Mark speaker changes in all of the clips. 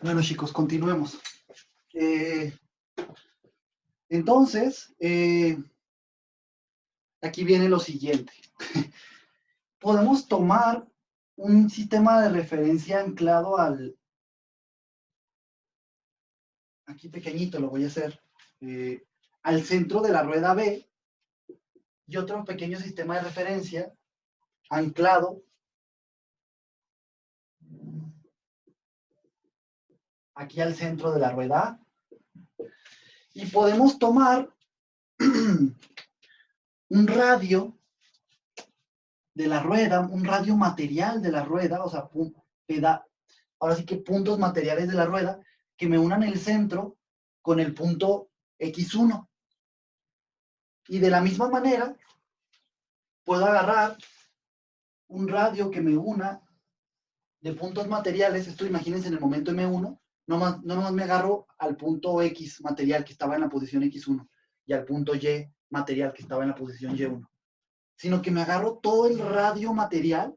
Speaker 1: Bueno, chicos, continuemos. Entonces, aquí viene lo siguiente. Podemos tomar un sistema de referencia anclado aquí pequeñito lo voy a hacer, al centro de la rueda B, y otro pequeño sistema de referencia anclado aquí al centro de la rueda A. Y podemos tomar un radio de la rueda, un radio material de la rueda, o sea, ahora sí que puntos materiales de la rueda que me unan el centro con el punto X1. Y de la misma manera, puedo agarrar un radio que me una de puntos materiales. Esto imagínense en el momento M1, no nomás me agarro al punto X material que estaba en la posición X1 y al punto Y material que estaba en la posición Y1, sino que me agarro todo el radio material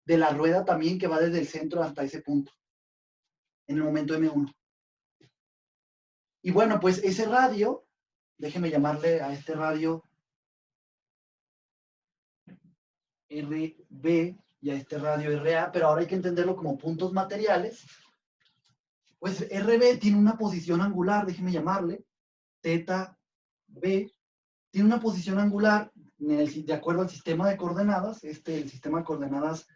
Speaker 1: de la rueda también que va desde el centro hasta ese punto, en el momento M1. Y bueno, pues ese radio, déjenme llamarle a este radio RB y a este radio RA, pero ahora hay que entenderlo como puntos materiales. Pues RB tiene una posición angular, déjenme llamarle, teta B, tiene una posición angular de acuerdo al sistema de coordenadas, el sistema de coordenadas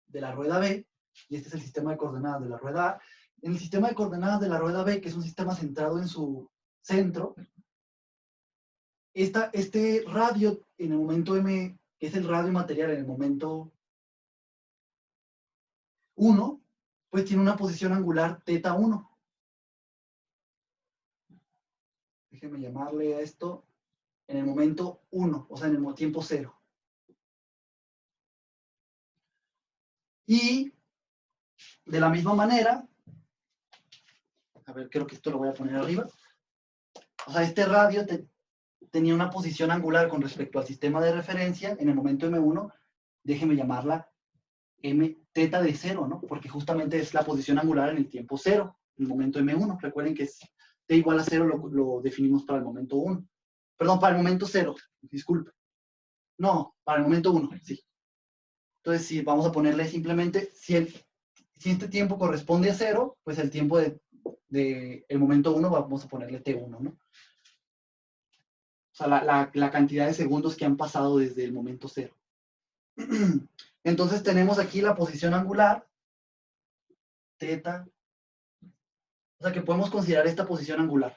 Speaker 1: de la rueda B, y este es el sistema de coordenadas de la rueda A. En el sistema de coordenadas de la rueda B, que es un sistema centrado en su centro, este radio en el momento M, que es el radio material en el momento 1, pues tiene una posición angular teta 1. Déjenme llamarle a esto en el momento 1, o sea, en el tiempo 0. Y de la misma manera, a ver, creo que esto lo voy a poner arriba. O sea, este radio tenía una posición angular con respecto al sistema de referencia en el momento M1, déjenme llamarla teta de 0, ¿no? Porque justamente es la posición angular en el tiempo 0, en el momento M1. Recuerden que es t igual a 0 lo definimos para el momento 1. Perdón, para el momento 0, disculpe. No, para el momento 1, sí. Entonces, si vamos a ponerle simplemente, si este tiempo corresponde a 0, pues el tiempo de el momento 1 vamos a ponerle t1, ¿no? O sea, la cantidad de segundos que han pasado desde el momento 0. Entonces tenemos aquí la posición angular, teta. O sea que podemos considerar esta posición angular.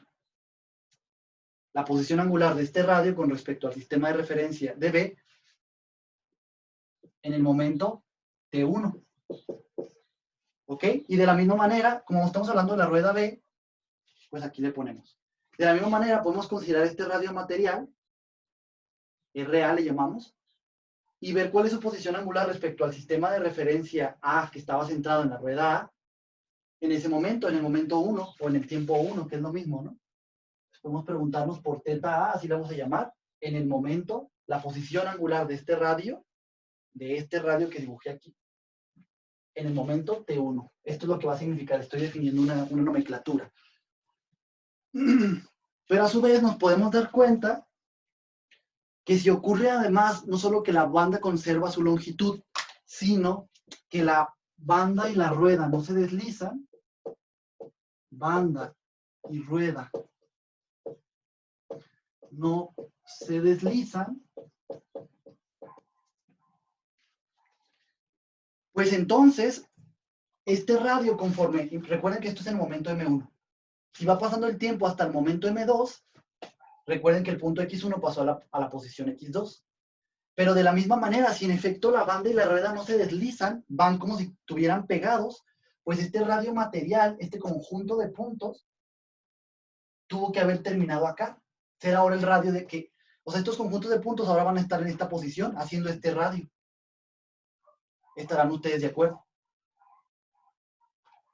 Speaker 1: La posición angular de este radio con respecto al sistema de referencia de B en el momento T1. ¿Ok? Y de la misma manera, como estamos hablando de la rueda B, pues aquí le ponemos. De la misma manera podemos considerar este radio material, RA le llamamos, y ver cuál es su posición angular respecto al sistema de referencia A que estaba centrado en la rueda A, en ese momento, en el momento 1 o en el tiempo 1, que es lo mismo, ¿no? Podemos preguntarnos por teta A, así le vamos a llamar, en el momento, la posición angular de este radio que dibujé aquí, en el momento T1. Esto es lo que va a significar, estoy definiendo una nomenclatura. Pero a su vez nos podemos dar cuenta que si ocurre además, no solo que la banda conserva su longitud, sino que la banda y la rueda no se deslizan, banda y rueda no se deslizan, pues entonces, este radio conforme, recuerden que esto es en el momento M1, si va pasando el tiempo hasta el momento M2, recuerden que el punto X1 pasó a la posición X2. Pero de la misma manera, si en efecto la banda y la rueda no se deslizan, van como si estuvieran pegados, pues este radio material, este conjunto de puntos, tuvo que haber terminado acá. Será ahora el radio de que, o sea, estos conjuntos de puntos ahora van a estar en esta posición, haciendo este radio. ¿Estarán ustedes de acuerdo?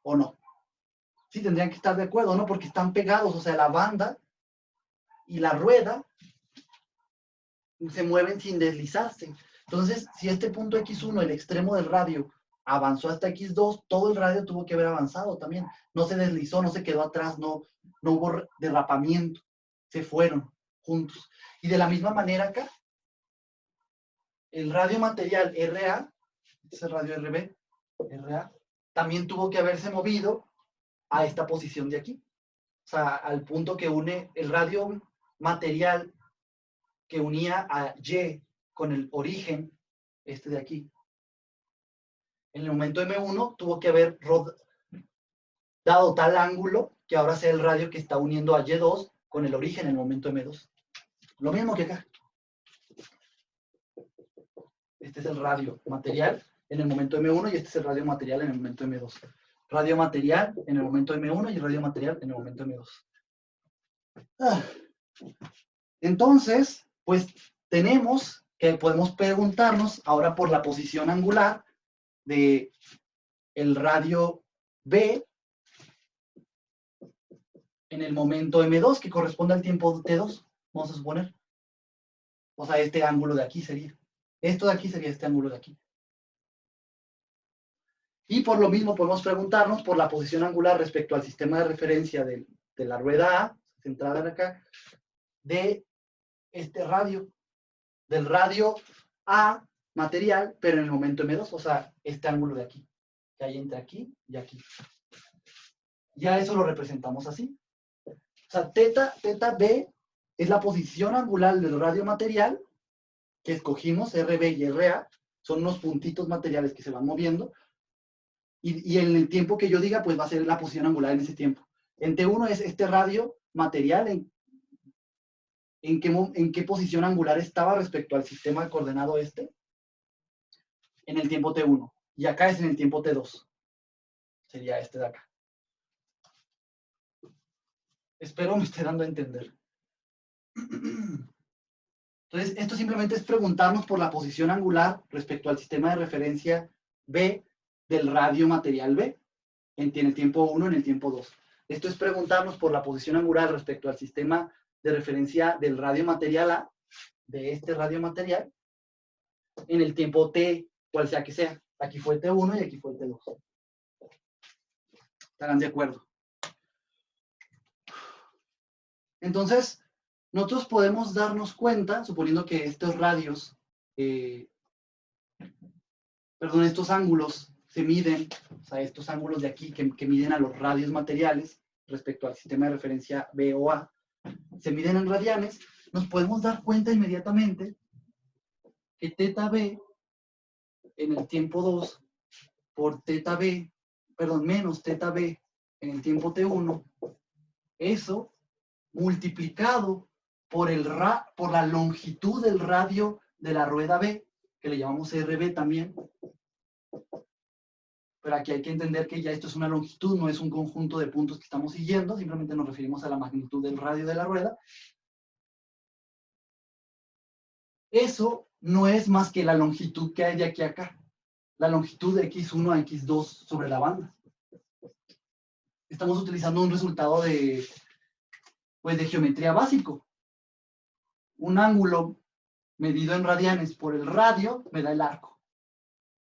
Speaker 1: ¿O no? Sí, tendrían que estar de acuerdo, ¿no? Porque están pegados, o sea, la banda y la rueda se mueven sin deslizarse. Entonces, si este punto X1, el extremo del radio, avanzó hasta X2, todo el radio tuvo que haber avanzado también. No se deslizó, no se quedó atrás, no hubo derrapamiento. Se fueron juntos. Y de la misma manera acá, el radio material RA, este es el radio RB, RA, también tuvo que haberse movido a esta posición de aquí. O sea, al punto que une el radio material que unía a Y con el origen, este de aquí. En el momento M1 tuvo que haber dado tal ángulo que ahora sea el radio que está uniendo a Y2 con el origen en el momento M2. Lo mismo que acá. Este es el radio material en el momento M1 y este es el radio material en el momento M2. Radio material en el momento M1 y radio material en el momento M2. Entonces, pues tenemos que podemos preguntarnos ahora por la posición angular de el radio B en el momento M2, que corresponde al tiempo T2, vamos a suponer. O sea, este ángulo de aquí sería. Esto de aquí sería este ángulo de aquí. Y por lo mismo podemos preguntarnos por la posición angular respecto al sistema de referencia de la rueda A, centrada en acá, de este radio, del radio A material, pero en el momento M2, o sea, este ángulo de aquí, que hay entre aquí y aquí. Ya eso lo representamos así. O sea, teta B es la posición angular del radio material que escogimos, RB y RA, son unos puntitos materiales que se van moviendo, y en el tiempo que yo diga, pues va a ser la posición angular en ese tiempo. En T1 es este radio material, en qué posición angular estaba respecto al sistema coordenado este, en el tiempo T1. Y acá es en el tiempo T2. Sería este de acá. Espero me esté dando a entender. Entonces, esto simplemente es preguntarnos por la posición angular respecto al sistema de referencia B del radio material B, en el tiempo 1, en el tiempo 2. Esto es preguntarnos por la posición angular respecto al sistema de referencia del radio material A, de este radio material, en el tiempo T, cual sea que sea. Aquí fue T1 y aquí fue T2. ¿Estarán de acuerdo? Entonces, nosotros podemos darnos cuenta, suponiendo que estos radios, estos ángulos se miden, o sea, estos ángulos de aquí que miden a los radios materiales respecto al sistema de referencia B o A, se miden en radianes, nos podemos dar cuenta inmediatamente que teta B en el tiempo 2 por teta B, menos teta B en el tiempo T1, eso multiplicado por la longitud del radio de la rueda B, que le llamamos RB también. Pero aquí hay que entender que ya esto es una longitud, no es un conjunto de puntos que estamos siguiendo, simplemente nos referimos a la magnitud del radio de la rueda. Eso no es más que la longitud que hay de aquí a acá, la longitud de X1 a X2 sobre la banda. Estamos utilizando un resultado de geometría básico. Un ángulo medido en radianes por el radio me da el arco.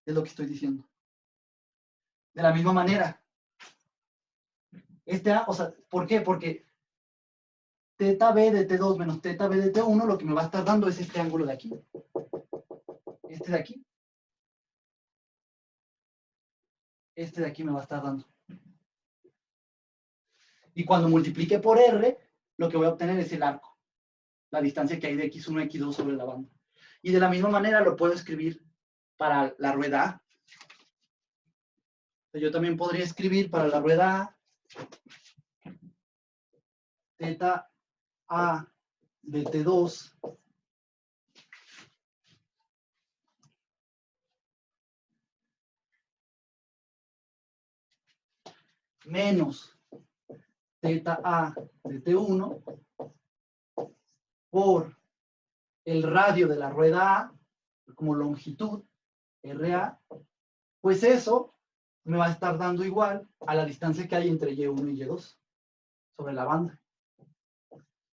Speaker 1: Es lo que estoy diciendo. De la misma manera. ¿Por qué? Porque teta B de T2 menos teta B de T1 lo que me va a estar dando es este ángulo de aquí. Este de aquí. Este de aquí me va a estar dando. Y cuando multiplique por R, lo que voy a obtener es el arco. La distancia que hay de X1 a X2 sobre la banda. Y de la misma manera lo puedo escribir para la rueda A. Yo también podría escribir para la rueda A teta A de T2 menos teta A de T1 por el radio de la rueda A como longitud, RA, pues eso me va a estar dando igual a la distancia que hay entre Y1 y Y2 sobre la banda.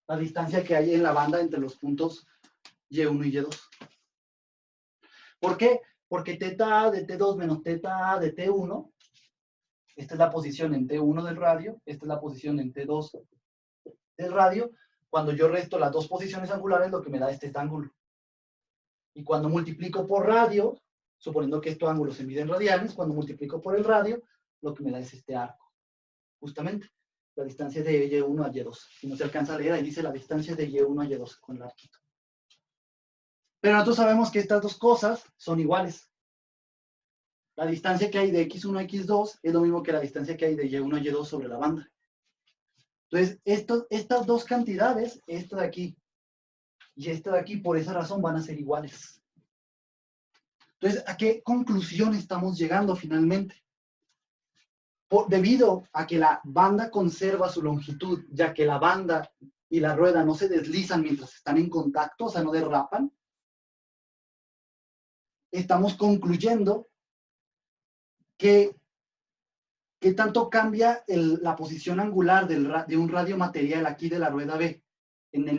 Speaker 1: La distancia que hay en la banda entre los puntos Y1 y Y2. ¿Por qué? porque teta A de T2 menos teta A de T1, esta es la posición en T1 del radio, esta es la posición en T2 del radio. Cuando yo resto las dos posiciones angulares, lo que me da este ángulo. Y cuando multiplico por radio, suponiendo que estos ángulos se miden en radianes, cuando multiplico por el radio, lo que me da es este arco. Justamente, la distancia de Y1 a Y2. Si no se alcanza a leer, ahí dice la distancia de Y1 a Y2 con el arquito. Pero nosotros sabemos que estas dos cosas son iguales. La distancia que hay de X1 a X2 es lo mismo que la distancia que hay de Y1 a Y2 sobre la banda. Entonces, estas dos cantidades, esta de aquí y esta de aquí, por esa razón van a ser iguales. Entonces, ¿a qué conclusión estamos llegando finalmente? Debido a que la banda conserva su longitud, ya que la banda y la rueda no se deslizan mientras están en contacto, o sea, no derrapan, estamos concluyendo que tanto cambia la posición angular de un radiomaterial aquí de la rueda B entre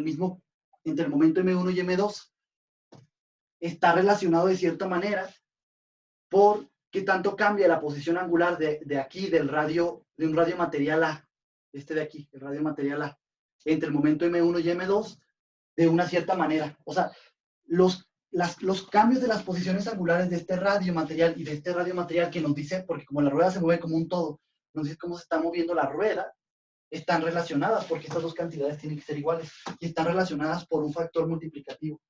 Speaker 1: el momento M1 y M2 está relacionado de cierta manera por qué tanto cambia la posición angular de aquí de un radiomaterial A, este de aquí, el radiomaterial A, entre el momento M1 y M2 de una cierta manera. O sea, los cambios de las posiciones angulares de este radiomaterial y de este radiomaterial que nos dice, porque como la rueda se mueve como un todo, nos dice cómo se está moviendo la rueda, están relacionadas porque estas dos cantidades tienen que ser iguales y están relacionadas por un factor multiplicativo.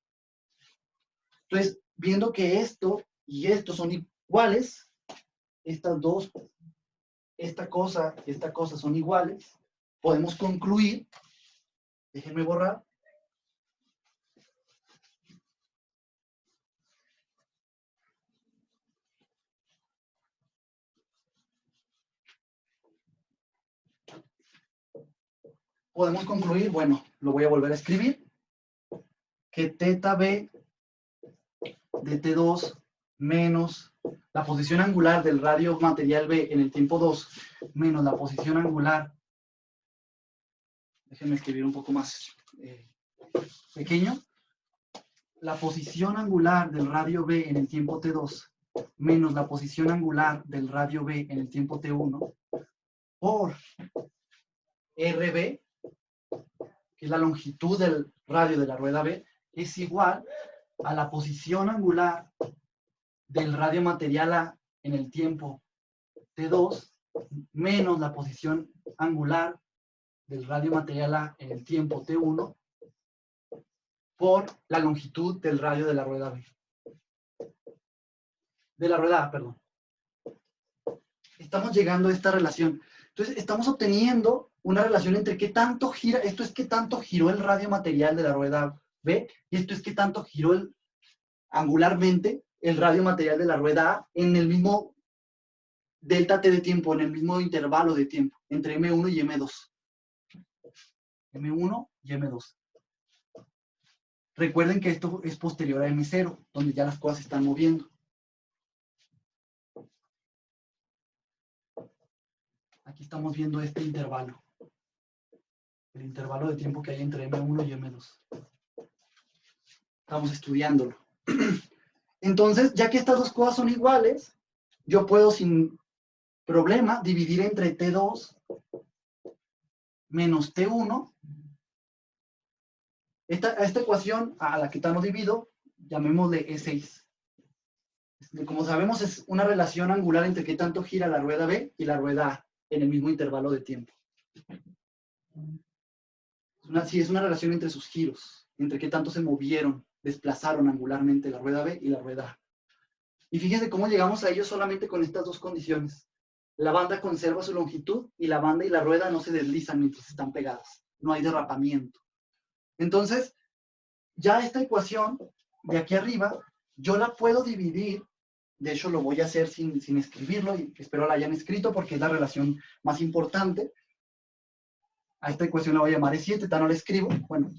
Speaker 1: Entonces, viendo que esto y esto son iguales, estas dos, esta cosa y esta cosa son iguales, podemos concluir, déjenme borrar, bueno, lo voy a volver a escribir, que teta B de T2 menos la posición angular del radio material B en el tiempo 2 menos la posición angular, déjenme escribir un poco más pequeño, la posición angular del radio B en el tiempo T2 menos la posición angular del radio B en el tiempo T1 por RB, que es la longitud del radio de la rueda B, es igual a la posición angular del radio material A en el tiempo T2 menos la posición angular del radio material A en el tiempo T1 por la longitud del radio de la rueda B. De la rueda A, perdón. Estamos llegando a esta relación. Entonces, estamos obteniendo una relación entre qué tanto gira, esto es qué tanto giró el radio material de la rueda B, y esto es qué tanto giró angularmente el radio material de la rueda A en el mismo delta T de tiempo, en el mismo intervalo de tiempo, entre M1 y M2. M1 y M2. Recuerden que esto es posterior a M0, donde ya las cosas se están moviendo. Aquí estamos viendo este intervalo. El intervalo de tiempo que hay entre M1 y M2. Estamos estudiándolo. Entonces, ya que estas dos cosas son iguales, yo puedo sin problema dividir entre T2 menos T1. A esta ecuación a la que estamos dividido, llamémosle E6. Como sabemos, es una relación angular entre qué tanto gira la rueda B y la rueda A en el mismo intervalo de tiempo. Sí, es una relación entre sus giros, entre qué tanto se movieron, desplazaron angularmente la rueda B y la rueda A. Y fíjense cómo llegamos a ello solamente con estas dos condiciones. La banda conserva su longitud y la banda y la rueda no se deslizan mientras están pegadas. No hay derrapamiento. Entonces, ya esta ecuación de aquí arriba, yo la puedo dividir. De hecho, lo voy a hacer sin escribirlo y espero la hayan escrito porque es la relación más importante. A esta ecuación la voy a llamar E7, no la escribo. Bueno,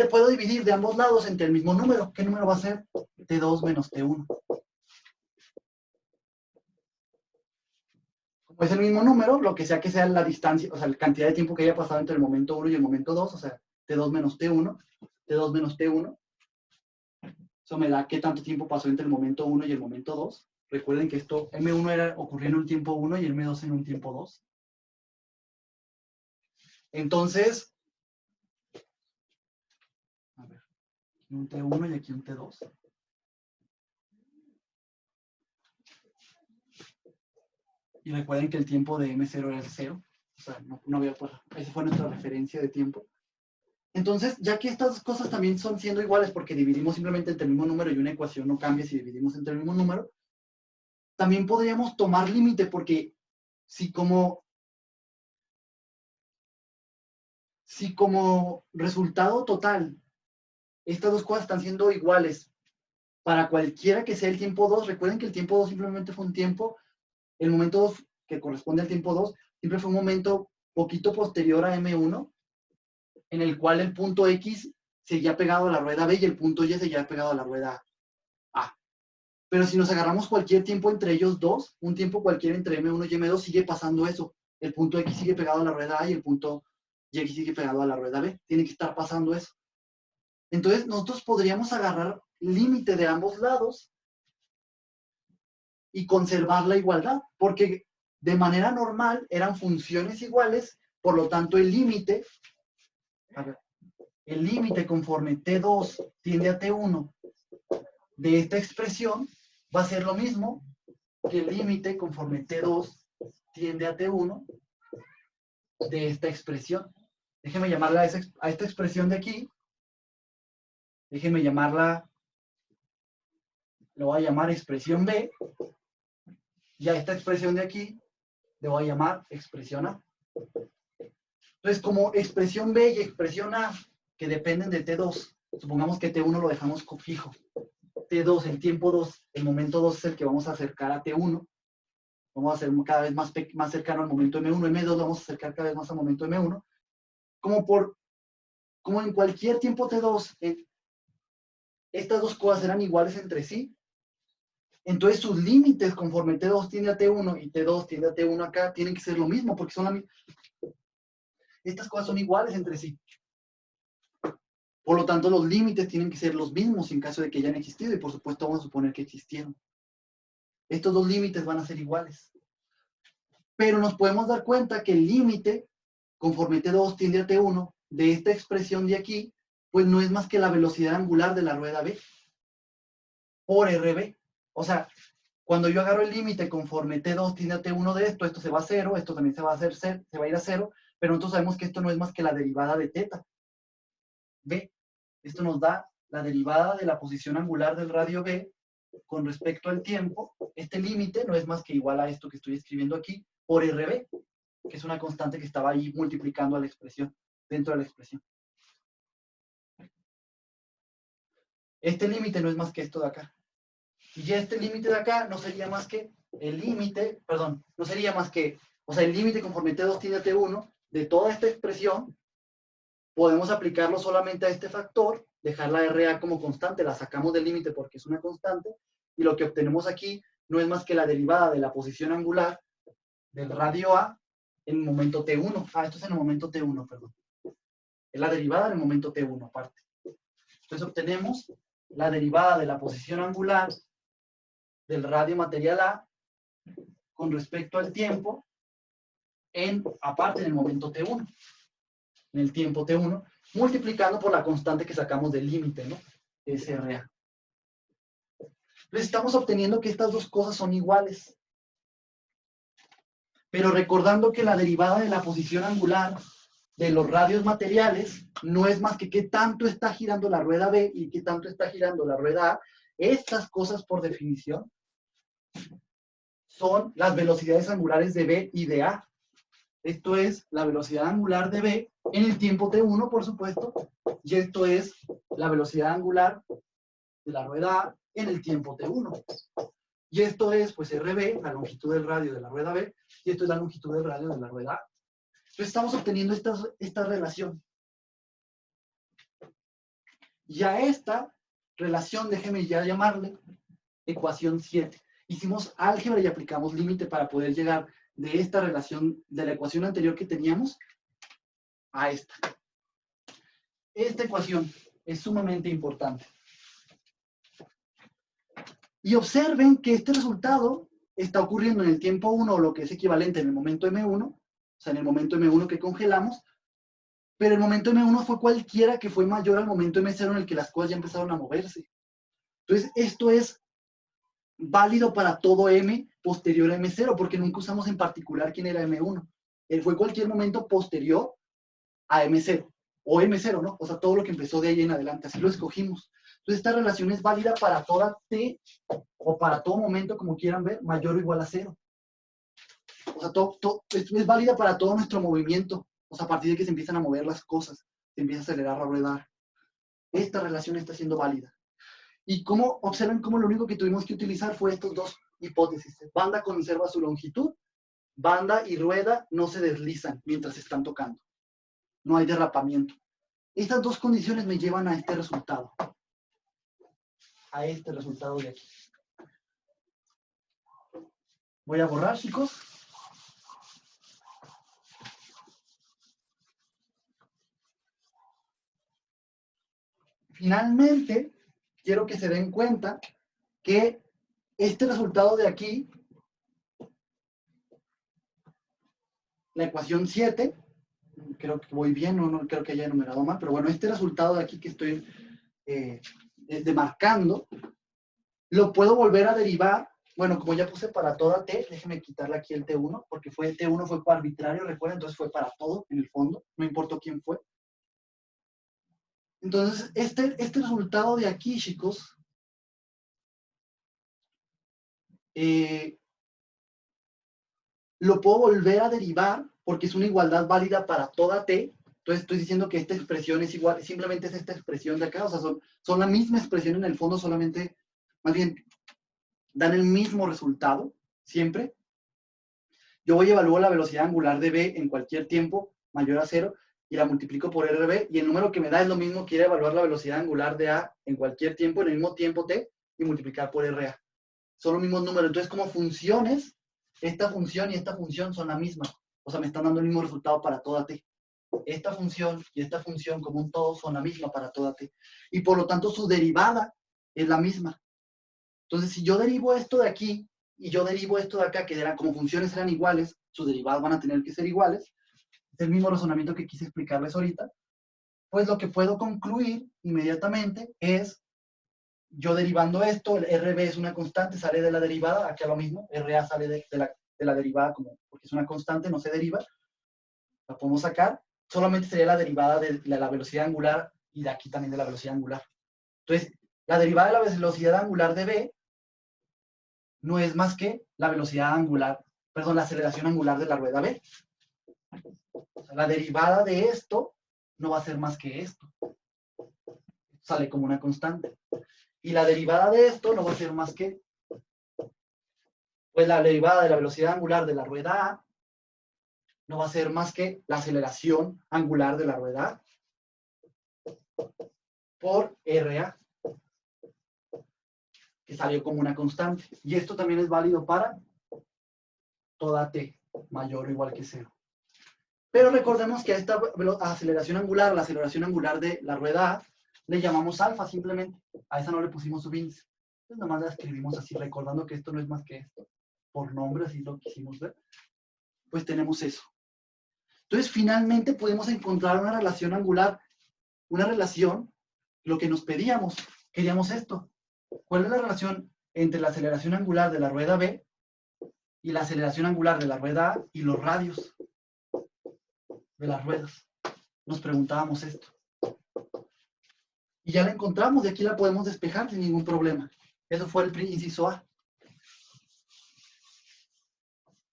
Speaker 1: puedo dividir de ambos lados entre el mismo número. ¿Qué número va a ser? T2 menos T1. Como es el mismo número, lo que sea la distancia, o sea, la cantidad de tiempo que haya pasado entre el momento 1 y el momento 2, o sea, T2 menos T1, T2 menos T1. Eso me da qué tanto tiempo pasó entre el momento 1 y el momento 2. Recuerden que esto, M1 ocurrió en un tiempo 1 y el M2 en un tiempo 2. Entonces, a ver, aquí un T1 y aquí un T2. Y recuerden que el tiempo de M0 era el 0. O sea, no había, pues, esa fue nuestra referencia de tiempo. Entonces, ya que estas cosas también son siendo iguales porque dividimos simplemente entre el mismo número y una ecuación no cambia si dividimos entre el mismo número, también podríamos tomar límite porque si como resultado total estas dos cosas están siendo iguales para cualquiera que sea el tiempo 2, recuerden que el tiempo 2 simplemente fue un tiempo, el momento 2 que corresponde al tiempo 2, siempre fue un momento poquito posterior a M1, en el cual el punto X seguía pegado a la rueda B y el punto Y seguía pegado a la rueda A. Pero si nos agarramos cualquier tiempo entre ellos dos, un tiempo cualquiera entre M1 y M2, sigue pasando eso. El punto X sigue pegado a la rueda A y el punto Y sigue pegado a la rueda B. Tiene que estar pasando eso. Entonces, nosotros podríamos agarrar límite de ambos lados y conservar la igualdad, porque de manera normal eran funciones iguales, por lo tanto el límite conforme T2 tiende a T1 de esta expresión va a ser lo mismo que el límite conforme T2 tiende a T1 de esta expresión. Déjenme llamarla a esta expresión de aquí. Déjenme llamarla, lo voy a llamar expresión B. Y a esta expresión de aquí le voy a llamar expresión A. Entonces, como expresión B y expresión A, que dependen de T2, supongamos que T1 lo dejamos fijo. T2, el tiempo 2, el momento 2 es el que vamos a acercar a T1. Vamos a hacer cada vez más cercano al momento M1. M2 vamos a acercar cada vez más al momento M1. Como en cualquier tiempo T2, estas dos cosas eran iguales entre sí. Entonces sus límites conforme T2 tiende a T1 y T2 tiende a T1 acá, tienen que ser lo mismo, porque estas cosas son iguales entre sí. Por lo tanto, los límites tienen que ser los mismos en caso de que hayan existido, y por supuesto vamos a suponer que existieron. Estos dos límites van a ser iguales. Pero nos podemos dar cuenta que el límite, conforme T2 tiende a T1, de esta expresión de aquí, pues no es más que la velocidad angular de la rueda B por RB. O sea, cuando yo agarro el límite conforme T2 tiende a T1 de esto se va a 0, esto también se va a ir a 0, pero nosotros sabemos que esto no es más que la derivada de teta. B. Esto nos da la derivada de la posición angular del radio B con respecto al tiempo. Este límite no es más que igual a esto que estoy escribiendo aquí por RB, que es una constante que estaba ahí multiplicando a la expresión, dentro de la expresión. Este límite no es más que esto de acá. Y este límite de acá no sería más que el límite, perdón, no sería más que, o sea, el límite conforme T2 tiende a T1 de toda esta expresión, podemos aplicarlo solamente a este factor, dejar la RA como constante, la sacamos del límite porque es una constante, y lo que obtenemos aquí no es más que la derivada de la posición angular del radio A en el momento T1. Esto es en el momento T1, perdón. Es la derivada del momento T1 aparte. Entonces obtenemos la derivada de la posición angular del radio material A con respecto al tiempo aparte en el momento T1, en el tiempo T1, multiplicando por la constante que sacamos del límite, ¿no? SRA. Entonces estamos obteniendo que estas dos cosas son iguales. Pero recordando que la derivada de la posición angular de los radios materiales no es más que qué tanto está girando la rueda B y qué tanto está girando la rueda A. Estas cosas, por definición, son las velocidades angulares de B y de A. Esto es la velocidad angular de B en el tiempo T1, por supuesto, y esto es la velocidad angular de la rueda A en el tiempo T1. Y esto es, pues, RB, la longitud del radio de la rueda B, y esto es la longitud del radio de la rueda A. Entonces estamos obteniendo esta relación. Y a esta relación, déjenme ya llamarle ecuación 7. Hicimos álgebra y aplicamos límite para poder llegar de esta relación, de la ecuación anterior que teníamos, a esta. Esta ecuación es sumamente importante. Y observen que este resultado está ocurriendo en el tiempo 1, o lo que es equivalente en el momento M1, o sea, en el momento M1 que congelamos, pero el momento M1 fue cualquiera que fue mayor al momento M0 en el que las cosas ya empezaron a moverse. Entonces, esto es válido para todo M posterior a M0, porque nunca usamos en particular quién era M1. Él fue cualquier momento posterior a M0, o M0, ¿no? O sea, todo lo que empezó de ahí en adelante, así lo escogimos. Entonces, esta relación es válida para toda T, o para todo momento, como quieran ver, mayor o igual a 0. O sea, es válida para todo nuestro movimiento. O sea, a partir de que se empiezan a mover las cosas, se empieza a acelerar la rueda. Esta relación está siendo válida. Y como observen cómo lo único que tuvimos que utilizar fue estas dos hipótesis. Banda conserva su longitud, banda y rueda no se deslizan mientras están tocando. No hay derrapamiento. Estas dos condiciones me llevan a este resultado. A este resultado de aquí. Voy a borrar, chicos. Finalmente, quiero que se den cuenta que este resultado de aquí, la ecuación 7, creo que voy bien, no creo que haya enumerado mal, pero bueno, este resultado de aquí que estoy demarcando, lo puedo volver a derivar. Bueno, como ya puse para toda T, déjenme quitarle aquí el T1, porque T1 fue arbitrario, recuerden, entonces fue para todo, en el fondo, no importó quién fue. Entonces, este resultado de aquí, chicos, lo puedo volver a derivar porque es una igualdad válida para toda T. Entonces estoy diciendo que esta expresión es igual, simplemente es esta expresión de acá, o sea, son la misma expresión en el fondo, solamente, más bien, dan el mismo resultado, siempre. Yo voy a evaluar la velocidad angular de B en cualquier tiempo mayor a 0 y la multiplico por RB, y el número que me da es lo mismo que ir a evaluar la velocidad angular de A en cualquier tiempo, en el mismo tiempo T, y multiplicar por RA. Son los mismos números. Entonces, como funciones, esta función y esta función son la misma. O sea, me están dando el mismo resultado para toda T. Esta función y esta función como un todo son la misma para toda T. Y por lo tanto, su derivada es la misma. Entonces, si yo derivo esto de aquí y yo derivo esto de acá, que eran, como funciones eran iguales, sus derivadas van a tener que ser iguales. Es el mismo razonamiento que quise explicarles ahorita. Pues lo que puedo concluir inmediatamente es, yo derivando esto, el RB es una constante, sale de la derivada, aquí lo mismo, RA sale de la derivada porque es una constante, no se deriva, la podemos sacar, solamente sería la derivada de la velocidad angular y de aquí también de la velocidad angular. Entonces, la derivada de la velocidad angular de B no es más que la velocidad angular, perdón, la aceleración angular de la rueda B. O sea, la derivada de esto no va a ser más que esto. Sale como una constante. Y la derivada de esto no va a ser más que, pues la derivada de la velocidad angular de la rueda A no va a ser más que la aceleración angular de la rueda A por RA, que salió como una constante. Y esto también es válido para toda T, mayor o igual que 0. Pero recordemos que a esta aceleración angular, la aceleración angular de la rueda A, le llamamos alfa simplemente. A esa no le pusimos subíndice. Entonces nomás la escribimos así, recordando que esto no es más que esto. Por nombre, así lo quisimos ver. Pues tenemos eso. Entonces, finalmente podemos encontrar una relación angular, una relación, lo que nos pedíamos. Queríamos esto. ¿Cuál es la relación entre la aceleración angular de la rueda B y la aceleración angular de la rueda A y los radios de las ruedas? Nos preguntábamos esto. Y ya la encontramos, y aquí la podemos despejar sin ningún problema. Eso fue el inciso A.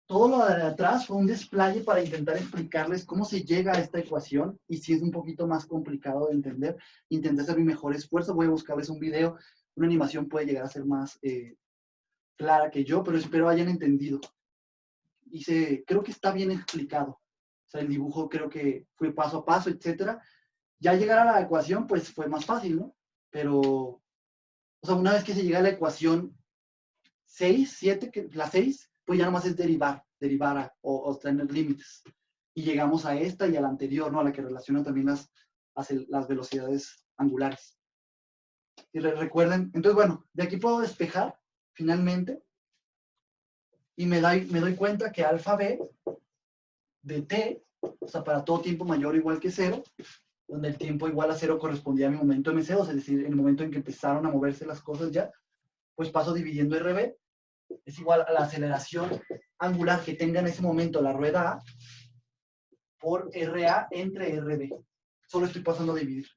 Speaker 1: Todo lo de atrás fue un despliegue para intentar explicarles cómo se llega a esta ecuación, y si es un poquito más complicado de entender, intenté hacer mi mejor esfuerzo. Voy a buscarles un video, una animación puede llegar a ser más clara que yo, pero espero hayan entendido. Creo que está bien explicado. O sea, el dibujo creo que fue paso a paso, etcétera. Ya llegar a la ecuación, pues fue más fácil, ¿no? Pero, o sea, una vez que se llega a la ecuación 6, 7, la 6, pues ya nomás es derivar o tener límites. Y llegamos a esta y a la anterior, ¿no? A la que relaciona también las velocidades angulares. Y recuerden, entonces, bueno, de aquí puedo despejar finalmente, y me doy cuenta que alfa b de t, o sea, para todo tiempo mayor o igual que 0, donde el tiempo igual a 0 correspondía a mi momento MC2, es decir, en el momento en que empezaron a moverse las cosas ya, pues paso dividiendo RB, es igual a la aceleración angular que tenga en ese momento la rueda A por RA entre RB. Solo estoy pasando a dividir.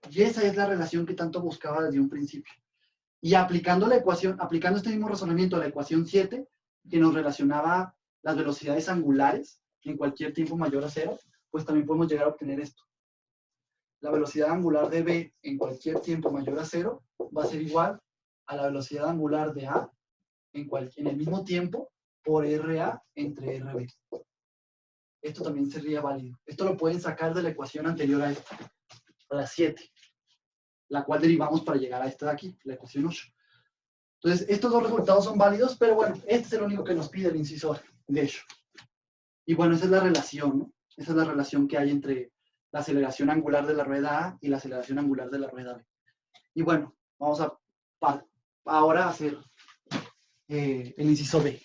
Speaker 1: Y esa es la relación que tanto buscaba desde un principio. Y aplicando la ecuación, aplicando este mismo razonamiento a la ecuación 7, que nos relacionaba las velocidades angulares en cualquier tiempo mayor a 0, pues también podemos llegar a obtener esto. La velocidad angular de B en cualquier tiempo mayor a 0 va a ser igual a la velocidad angular de A en el mismo tiempo por RA entre RB. Esto también sería válido. Esto lo pueden sacar de la ecuación anterior a esta, a la 7, la cual derivamos para llegar a esta de aquí, la ecuación 8. Entonces, estos dos resultados son válidos, pero bueno, este es el único que nos pide el inciso de hecho. Y bueno, esa es la relación, ¿no? Esa es la relación que hay entre la aceleración angular de la rueda A y la aceleración angular de la rueda B. Y bueno, vamos a ahora hacer el inciso B.